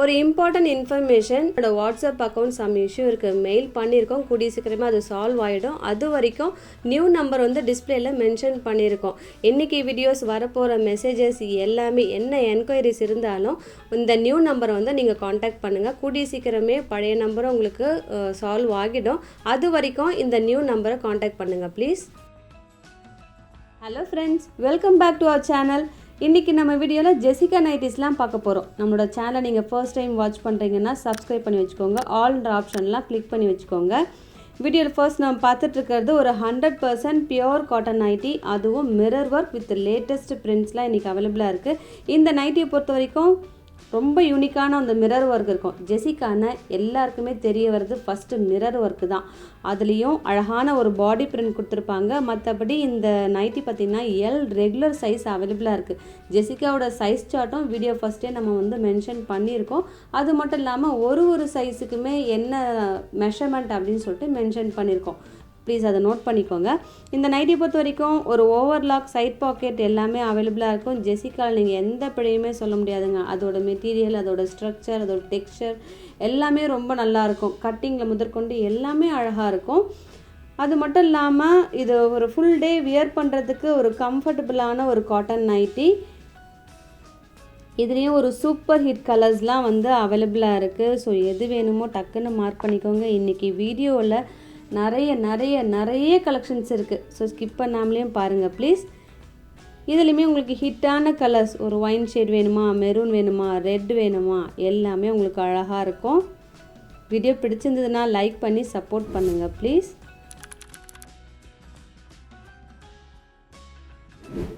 ஒரு important information என்னோட WhatsApp account some issue இருக்குது, மெயில் பண்ணியிருக்கோம், கூடிய சீக்கிரமாக அது சால்வ் ஆகிடும். அது வரைக்கும் நியூ நம்பர் வந்து டிஸ்பிளேயில் மென்ஷன் பண்ணியிருக்கோம். இன்றைக்கி வீடியோஸ் வரப்போகிற மெசேஜஸ் எல்லாமே என்ன என்கொயரிஸ் இருந்தாலும் இந்த நியூ நம்பரை வந்து நீங்கள் காண்டாக்ட் பண்ணுங்கள். கூடிய சீக்கிரமே பழைய நம்பரும் உங்களுக்கு சால்வ் ஆகிடும். அது வரைக்கும் இந்த நியூ நம்பரை காண்டாக்ட் பண்ணுங்கள் please. Hello friends, welcome back to our channel. இன்றைக்கி நம்ம வீடியோவில் ஜெசிகா நைட்டிஸ்லாம் பார்க்க போகிறோம். நம்மளோட சேனலை நீங்கள் ஃபர்ஸ்ட் டைம் வாட்ச் பண்ணுறீங்கன்னா சப்ஸ்கிரைப் பண்ணி வச்சுக்கோங்க, ஆல்ன்ற ஆப்ஷன்லாம் கிளிக் பண்ணி வச்சுக்கோங்க. வீடியோவில் ஃபர்ஸ்ட் நம்ம பார்த்துட்ருக்கிறது ஒரு 100% பியோர் காட்டன் நைட்டி, அதுவும் மிரர் ஒர்க் வித் லேட்டஸ்ட் பிரிண்ட்ஸ்லாம் இன்றைக்கி அவைலபிளாக இருக்குது. இந்த நைட்டியை பொறுத்த வரைக்கும் ரொம்ப யூனிக்கான அந்த மிரர் ஒர்க் இருக்கும். ஜெசிகான எல்லாருக்குமே தெரிய வருது ஃபஸ்ட்டு மிரர் ஒர்க்கு தான். அதுலேயும் அழகான ஒரு பாடி பிரிண்ட் கொடுத்துருப்பாங்க. மற்றபடி இந்த நைட்டி பார்த்திங்கன்னா எல் ரெகுலர் சைஸ் அவைலபிளாக இருக்குது. ஜெசிகாவோட சைஸ் சார்ட்டும் வீடியோ ஃபஸ்ட்டே நம்ம வந்து மென்ஷன் பண்ணியிருக்கோம். அது மட்டும் இல்லாமல் ஒரு சைஸுக்குமே என்ன மெஷர்மெண்ட் அப்படின்னு சொல்லிட்டு மென்ஷன் பண்ணியிருக்கோம். ப்ளீஸ் அதை நோட் பண்ணிக்கோங்க. இந்த நைட்டி பொறுத்த வரைக்கும் ஒரு ஓவர்லாக், சைட் பாக்கெட் எல்லாமே அவைலபிளாக இருக்கும். ஜெசிகாவில் நீங்கள் எந்த பிழையுமே சொல்ல முடியாதுங்க. அதோட மெட்டீரியல், அதோட ஸ்ட்ரக்சர், அதோட டெக்ஸ்சர் எல்லாமே ரொம்ப நல்லாயிருக்கும். கட்டிங்கில் முதற்கொண்டு எல்லாமே அழகாக இருக்கும். அது மட்டும் இல்லாமல் இது ஒரு ஃபுல் டே வியர் பண்ணுறதுக்கு ஒரு கம்ஃபர்டபுளான ஒரு காட்டன் நைட்டி. இதுலேயும் ஒரு சூப்பர் ஹிட் கலர்ஸ்லாம் வந்து அவைலபிளாக இருக்குது. ஸோ எது வேணுமோ டக்குன்னு மார்க் பண்ணிக்கோங்க. இன்றைக்கி வீடியோவில் நிறைய கலெக்ஷன்ஸ் இருக்குது. ஸோ ஸ்கிப் பண்ணாமலேயும் பாருங்கள் ப்ளீஸ். இதுலேயுமே உங்களுக்கு ஹிட்டான கலர்ஸ், ஒரு ஒயின் ஷேட் வேணுமா, மெரூன் வேணுமா, ரெட் வேணுமா, எல்லாமே உங்களுக்கு அழகாக இருக்கும். வீடியோ பிடிச்சிருந்ததுன்னா லைக் பண்ணி சப்போர்ட் பண்ணுங்கள் ப்ளீஸ்.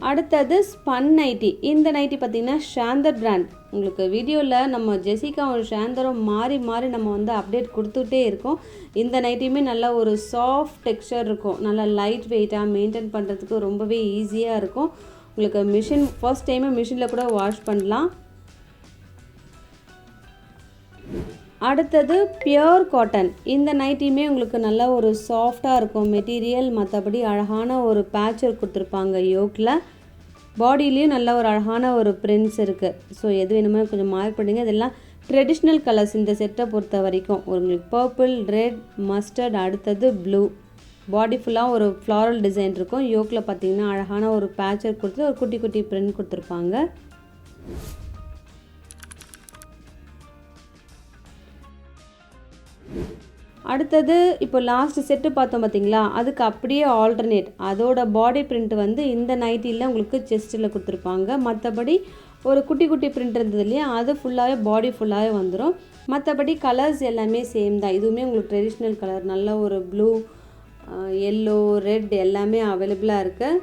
அடுத்தது ஸ்பன் நைட்டி. இந்த நைட்டி பார்த்திங்கன்னா ஷாந்தர் பிராண்ட். உங்களுக்கு வீடியோவில் நம்ம ஜெசிகாவும் ஷாந்தரும் மாறி நம்ம வந்து அப்டேட் கொடுத்துட்டே இருக்கோம். இந்த நைட்டியுமே நல்லா ஒரு சாஃப்ட் டெக்ஸ்சர் இருக்கும். நல்லா லைட் வெயிட்டாக மெயின்டைன் பண்ணுறதுக்கு ரொம்பவே ஈஸியாக இருக்கும். உங்களுக்கு ஃபர்ஸ்ட் டைமே மிஷினில் கூட வாஷ் பண்ணலாம். அடுத்தது பியோர் காட்டன். இந்த நைட்டியுமே உங்களுக்கு நல்லா ஒரு சாஃப்டாக இருக்கும் மெட்டீரியல். மற்றபடி அழகான ஒரு பேட்ச் ஒர்க் கொடுத்துருப்பாங்க யோக்கில். பாடியிலையும் நல்ல ஒரு அழகான ஒரு பிரிண்ட்ஸ் இருக்குது. ஸோ எது வேணுமோ கொஞ்சம் மார்க் பண்ணுங்க. இதெல்லாம் ட்ரெடிஷ்னல் கலர்ஸ். இந்த செட்டை பொறுத்த வரைக்கும் உங்களுக்கு பர்பிள், ரெட், மஸ்டர்ட், அடுத்தது ப்ளூ. பாடி ஃபுல்லாக ஒரு ஃப்ளாரல் டிசைன் இருக்கும். யோக்கில் பார்த்திங்கன்னா அழகான ஒரு பேட்ச் ஒர்க் கொடுத்து ஒரு குட்டி பிரிண்ட் கொடுத்துருப்பாங்க. அடுத்தது இப்போ லாஸ்ட் செட்டு பார்த்தோம் பார்த்திங்களா, அதுக்கு அப்படியே ஆல்டர்னேட் அதோட பாடி பிரிண்ட் வந்து இந்த நைட்டியில் உங்களுக்கு செஸ்ட்டில் கொடுத்துருப்பாங்க. மற்றபடி ஒரு குட்டி பிரிண்ட் இருந்தது இல்லையா, அது ஃபுல்லாகவே பாடி ஃபுல்லாகவே வந்துடும். மற்றபடி கலர்ஸ் எல்லாமே சேம் தான். இதுவுமே உங்களுக்கு ட்ரெடிஷ்னல் கலர், நல்ல ஒரு ப்ளூ, எல்லோ, ரெட் எல்லாமே அவைலபிளாக இருக்குது.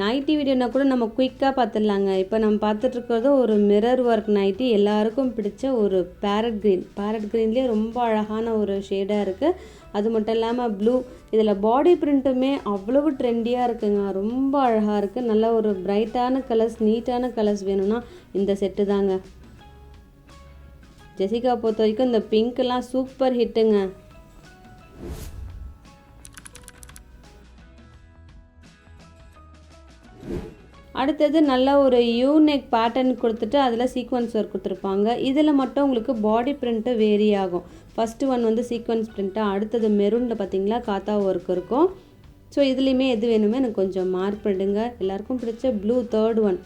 நைட்டி வீடியோனா கூட நம்ம குயிக்காக பார்த்துடலாங்க. இப்போ நம்ம பார்த்துட்ருக்கிறது ஒரு மிரர் ஒர்க் நைட்டி. எல்லாருக்கும் பிடிச்ச ஒரு பேரட் க்ரீன்லேயே ரொம்ப அழகான ஒரு ஷேடாக இருக்குது. அது மட்டும் இல்லாமல் ப்ளூ. இதில் பாடி பிரிண்ட்டுமே அவ்வளவு ட்ரெண்டியாக இருக்குங்க. ரொம்ப அழகாக இருக்குது. நல்ல ஒரு பிரைட்டான கலர்ஸ், நீட்டான கலர்ஸ் வேணும்னா இந்த செட்டு தாங்க. ஜெசிகா பொறுத்த வரைக்கும் இந்த பிங்க்லாம் சூப்பர் ஹிட்டுங்க. அடுத்தது நல்ல ஒரு யூனெக் பேட்டர்ன் கொடுத்துட்டு அதில் சீக்வன்ஸ் ஒர்க் கொடுத்துருப்பாங்க. இதில் மட்டும் உங்களுக்கு பாடி பிரிண்ட்டு வேரி ஆகும். ஃபஸ்ட்டு ஒன் வந்து சீக்வன்ஸ் பிரிண்ட்டாக, அடுத்தது மெரூனில் பார்த்திங்களா காத்தா ஒர்க் இருக்கும். ஸோ இதுலேயுமே எது வேணுமே எனக்கு கொஞ்சம் மார்க் பண்ணிடுங்க. எல்லாருக்கும் பிடிச்ச ப்ளூ தேர்ட் ஒன்.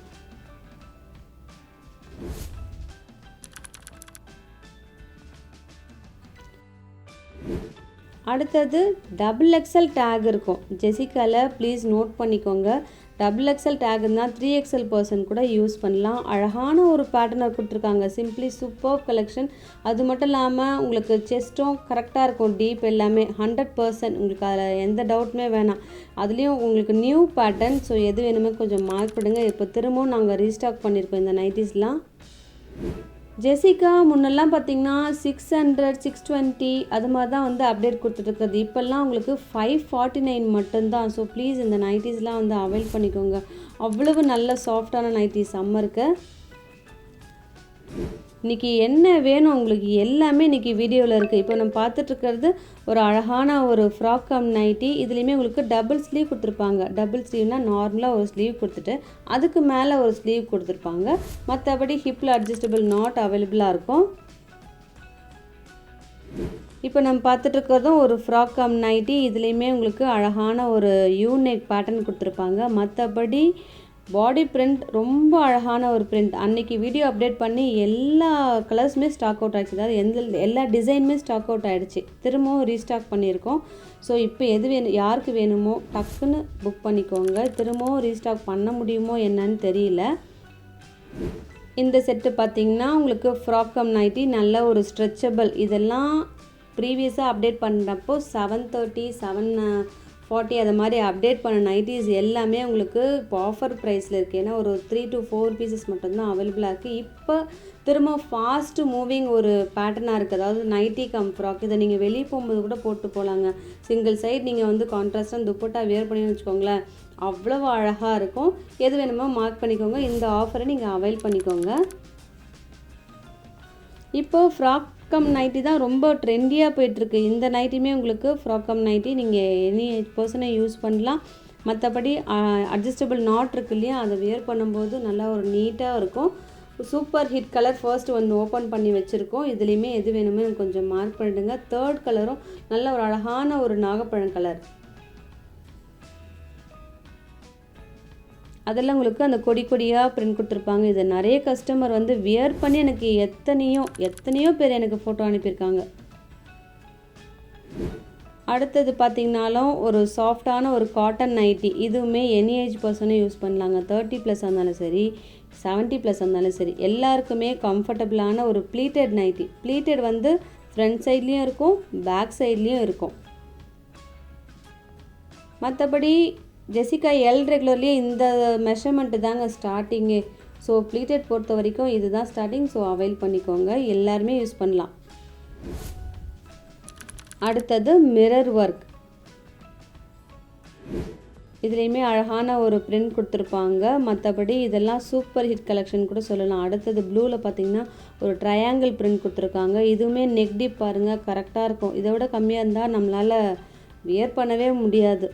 அடுத்தது XXL டேக் இருக்கும் ஜெசிகாவில். ப்ளீஸ் நோட் பண்ணிக்கோங்க. XXL டேக் இருந்தால் 3XL பர்சன் கூட யூஸ் பண்ணலாம். அழகான ஒரு பேட்டர்னர் கொடுத்துருக்காங்க. Simply super collection. அது மட்டும் இல்லாமல் உங்களுக்கு செஸ்ட்டும் கரெக்டாக இருக்கும். டீப் எல்லாமே 100%. உங்களுக்கு அதில் எந்த டவுட்டுமே வேணாம். அதுலேயும் உங்களுக்கு நியூ பேட்டர்ன். ஸோ எது வேணுமே கொஞ்சம் மார்க் பண்ணுங்கள். இப்போ திரும்பவும் நாங்கள் ரீஸ்டாக் பண்ணியிருக்கோம் இந்த நைட்டிஸ்லாம். ஜெசிகா முன்னெல்லாம் பார்த்திங்கன்னா 600, 620 அது மாதிரி தான் வந்து அப்டேட் கொடுத்துட்ருக்குறது. இப்போல்லாம் உங்களுக்கு 549 மட்டும்தான். ஸோ ப்ளீஸ் இந்த நைட்டிஸ்லாம் வந்து அவைல் பண்ணிக்கோங்க. அவ்வளவு நல்ல சாஃப்டான நைட்டிஸ் சம்மருக்கு. இன்றைக்கி என்ன வேணும் உங்களுக்கு எல்லாமே இன்றைக்கி வீடியோவில் இருக்குது. இப்போ நம்ம பார்த்துட்ருக்கிறது ஒரு அழகான ஒரு ஃப்ராக் கம் நைட்டி. இதுலேயுமே உங்களுக்கு டபுள் ஸ்லீவ் கொடுத்துருப்பாங்க. டபுள் ஸ்லீவ்னால் நார்மலாக ஒரு ஸ்லீவ் கொடுத்துட்டு அதுக்கு மேலே ஒரு ஸ்லீவ் கொடுத்துருப்பாங்க. மற்றபடி ஹிப்பில் அட்ஜஸ்டபிள் நாட் அவைலபிளாக இருக்கும். இப்போ நம்ம பார்த்துட்ருக்கிறதும் ஒரு ஃப்ராக் கம் நைட்டி. இதுலேயுமே உங்களுக்கு அழகான ஒரு யூனிக் பேட்டர்ன் கொடுத்துருப்பாங்க. மற்றபடி பாடி பிரிண்ட் ரொம்ப அழகான ஒரு பிரிண்ட். அன்றைக்கி வீடியோ அப்டேட் பண்ணி எல்லா கலர்ஸுமே ஸ்டாக் அவுட் ஆகிடுச்சு. அதாவது எல்லா டிசைனுமே ஸ்டாக் அவுட் ஆகிடுச்சு. திரும்பவும் ரீஸ்டாக் பண்ணியிருக்கோம். ஸோ இப்போ எது யாருக்கு வேணுமோ டக்குன்னு புக் பண்ணிக்கோங்க. திரும்பவும் ரீஸ்டாக் பண்ண முடியுமோ என்னன்னு தெரியல. இந்த செட்டு பார்த்திங்கன்னா உங்களுக்கு ஃப்ராக் கம் நைட்டி, நல்ல ஒரு ஸ்ட்ரெச்சபிள். இதெல்லாம் ப்ரீவியஸாக அப்டேட் பண்ணுறப்போ 730 740 அது மாதிரி அப்டேட் பண்ண நைட்டிஸ் எல்லாமே உங்களுக்கு இப்போ ஆஃபர் ப்ரைஸில் இருக்குது. ஏன்னா ஒரு 3 to 4 பீசஸ் மட்டும்தான் அவைலபிளாக இருக்குது. இப்போ திரும்ப ஃபாஸ்ட்டு மூவிங் ஒரு பேட்டர்னாக இருக்குது. அதாவது நைட்டி கம் ஃப்ராக். இதை நீங்கள் வெளியே போகும்போது கூட போட்டு போகலாங்க. சிங்கிள் சைடு நீங்கள் வந்து கான்ட்ராஸ்டாக துப்பட்டா வேர் பண்ணின்னு வச்சுக்கோங்களேன், அவ்வளோ அழகாக இருக்கும். எது வேணுமோ மார்க் பண்ணிக்கோங்க. இந்த ஆஃபரை நீங்கள் அவைல் பண்ணிக்கோங்க. இப்போது ஃப்ராக் கம் நைட்டி தான் ரொம்ப ட்ரெண்டியாக போயிட்டுருக்கு. இந்த நைட்டியுமே உங்களுக்கு ஃப்ராக் கம் நைட்டி நீங்கள் எனி பர்சனை யூஸ் பண்ணலாம். மற்றபடி அட்ஜஸ்டபிள் நாட் இருக்கு இல்லையா, அதை வியர் பண்ணும்போது நல்லா ஒரு நீட்டாக இருக்கும். சூப்பர் ஹிட் கலர் ஃபர்ஸ்ட் வந்து ஓப்பன் பண்ணி வச்சுருக்கோம். இதுலேயுமே எது வேணுமே கொஞ்சம் மார்க் பண்ணிடுங்க. தேர்ட் கலரும் நல்ல ஒரு அழகான ஒரு நாகப்பழம் கலர். அதெல்லாம் உங்களுக்கு அந்த கொடி கொடியாக பிரிண்ட் கொடுத்துருப்பாங்க. இதை நிறைய கஸ்டமர் வந்து வியர் பண்ணி எனக்கு எத்தனையோ பேர் எனக்கு ஃபோட்டோ அனுப்பியிருக்காங்க. அடுத்தது பார்த்திங்கனாலும் ஒரு சாஃப்டான ஒரு காட்டன் நைட்டி. இதுவுமே எனி ஏஜ் பர்சனும் யூஸ் பண்ணலாங்க. 30+ இருந்தாலும் சரி, 70+ இருந்தாலும் சரி, எல்லாருக்குமே கம்ஃபர்டபுளான ஒரு ப்ளீட்டட் நைட்டி. ப்ளீட்டட் வந்து ஃப்ரண்ட் சைட்லேயும் இருக்கும், பேக் சைட்லேயும் இருக்கும். மற்றபடி ஜெசிகா எல் ரெகுலர்லேயே இந்த மெஷர்மெண்ட்டு தாங்க ஸ்டார்டிங்கே. ஸோ ப்ளீட்டட் பொறுத்த வரைக்கும் இதுதான் ஸ்டார்டிங். ஸோ அவைல் பண்ணிக்கோங்க, எல்லாருமே யூஸ் பண்ணலாம். அடுத்தது மிரர் ஒர்க். இதுலேயுமே அழகான ஒரு பிரிண்ட் கொடுத்துருப்பாங்க. மற்றபடி இதெல்லாம் சூப்பர் ஹிட் கலெக்ஷன் கூட சொல்லலாம். அடுத்தது ப்ளூவில் பார்த்திங்கன்னா ஒரு ட்ரையாங்கிள் பிரிண்ட் கொடுத்துருக்காங்க. இதுவுமே நெக் டீப் பாருங்கள், கரெக்டாக இருக்கும். இதை விட கம்மியாக இருந்தால் நம்மளால் வியர் பண்ணவே முடியாது.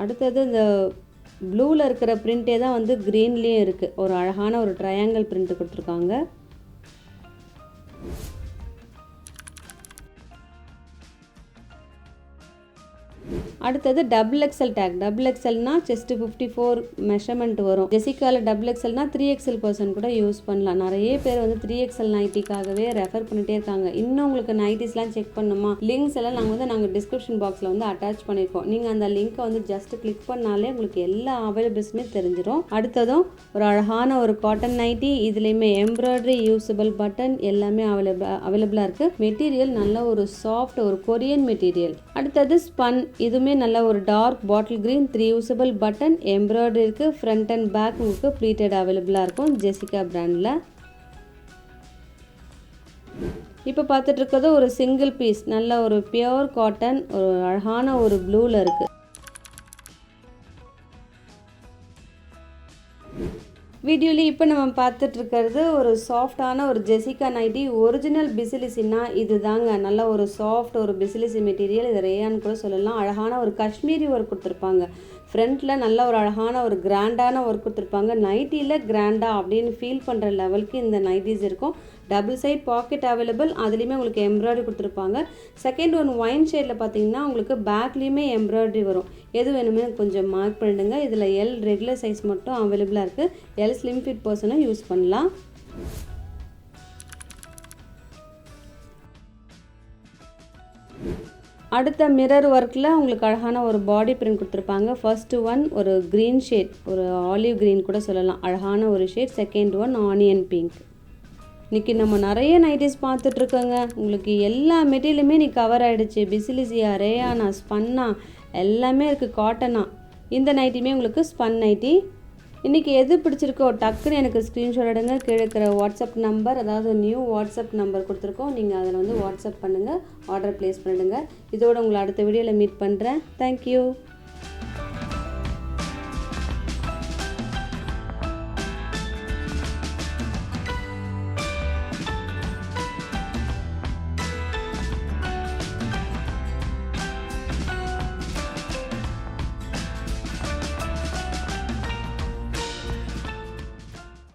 அடுத்தது இந்த ப்ளூவில் இருக்கிற பிரிண்ட்டே தான் வந்து க்ரீன்லேயும் இருக்குது. ஒரு அழகான ஒரு ட்ரையாங்கிள் பிரிண்ட் கொடுத்துருக்காங்க. அடுத்தது டபுள் எக்ஸல் டேக். டபுள் எக்ஸல்னா செஸ்ட் 54 மெஷர்மெண்ட் வரும். ஜெசிகாவில் டபுள் எக்ஸல்னா 3XL பர்சன் கூட யூஸ் பண்ணலாம். நிறைய பேர் வந்து 3XL நைட்டிக்காகவே ரெஃபர் பண்ணிகிட்டே இருக்காங்க. இன்னும் உங்களுக்கு நைட்டிஸ்லாம் செக் பண்ணணுமா, லிங்க்ஸ் எல்லாம் நாங்கள் டிஸ்கிரிப்ஷன் பாக்ஸில் வந்து அட்டாச் பண்ணியிருக்கோம். நீங்கள் அந்த லிங்க்கை வந்து ஜஸ்ட் கிளிக் பண்ணாலே உங்களுக்கு எல்லா அவைலபிள்ஸுமே தெரிஞ்சிடும். அடுத்ததும் ஒரு அழகான ஒரு காட்டன் நைட்டி. இதுலேயுமே எம்ப்ராய்டரி, யூஸபிள் பட்டன் எல்லாமே அவைலபிளாக இருக்குது. மெட்டீரியல் நல்ல ஒரு சாஃப்ட் ஒரு கொரியன் மெட்டீரியல். அடுத்தது ஸ்பன். இதுவுமே நல்ல ஒரு dark bottle green, 3 usable button, embroidery இருக்குது. ஃப்ரண்ட் அண்ட் பேக் உங்களுக்கு ப்ளீட்டட் அவைலபிளாக இருக்கும் ஜெசிகா பிராண்டில். இப்போ பார்த்துட்டு இருக்கிறது ஒரு சிங்கிள் பீஸ், நல்ல ஒரு பியோர் காட்டன், ஒரு அழகான ஒரு ப்ளூவில் இருக்குது. வீடியோவில் இப்போ நம்ம பார்த்துட்ருக்கிறது ஒரு சாஃப்டான ஒரு ஜெசிகா நைட்டி. ஒரிஜினல் பிசிலிசின்னா இது தாங்க. நல்ல ஒரு சாஃப்ட் ஒரு பிசிலிசி மெட்டீரியல். இது ரேயான்னு கூட சொல்லலாம். அழகான ஒரு காஷ்மீரி ஒர்க் கொடுத்துருப்பாங்க. ஃப்ரண்ட்டில் நல்ல ஒரு அழகான ஒரு கிராண்டான ஒர்க் கொடுத்துருப்பாங்க. நைட்டியில் கிராண்டாக அப்படின்னு ஃபீல் பண்ணுற லெவலுக்கு இந்த நைட்டிஸ் இருக்கும். Double side pocket available. அதுலேயுமே உங்களுக்கு எம்ப்ராய்டரி கொடுத்துருப்பாங்க. செகண்ட் ஒன் ஒயின் ஷேடில் பார்த்தீங்கன்னா உங்களுக்கு பேக்லேயுமே எம்ப்ராய்டரி வரும். எது வேணுமே கொஞ்சம் மார்க் பண்ணிடுங்க. இதில் எல் ரெகுலர் சைஸ் மட்டும் அவைலபிளாக இருக்குது. எல் ஸ்லிம் ஃபிட் பர்சனும் யூஸ் பண்ணலாம். அடுத்த மிரர் ஒர்க்கில் உங்களுக்கு அழகான ஒரு பாடி பிரிண்ட் கொடுத்துருப்பாங்க. ஃபர்ஸ்ட்டு ஒன் ஒரு க்ரீன் ஷேட், ஒரு ஆலிவ் க்ரீன் கூட சொல்லலாம், அழகான ஒரு shade. Second one onion pink. இன்றைக்கி நம்ம நிறைய நைட்டிஸ் பார்த்துட்ருக்கோங்க. உங்களுக்கு எல்லா மெட்டீரியலுமே இன்றைக்கி கவர் ஆகிடுச்சு. பிசிலிசியா, ரேயானா, ஸ்பன்னா எல்லாமே இருக்குது. காட்டனா. இந்த நைட்டியுமே உங்களுக்கு ஸ்பன் நைட்டி. இன்றைக்கி எது பிடிச்சிருக்கோ டக்குன்னு எனக்கு ஸ்க்ரீன்ஷாட் எடுங்க. கீழே இருக்கிற வாட்ஸ்அப் நம்பர், அதாவது நியூ வாட்ஸ்அப் நம்பர் கொடுத்துருக்கோம். நீங்கள் அதில் வந்து வாட்ஸ்அப் பண்ணுங்கள், ஆர்டர் ப்ளேஸ் பண்ணிடுங்க. இதோட உங்களை அடுத்த வீடியோவில் மீட் பண்ணுறேன். தேங்க்யூ.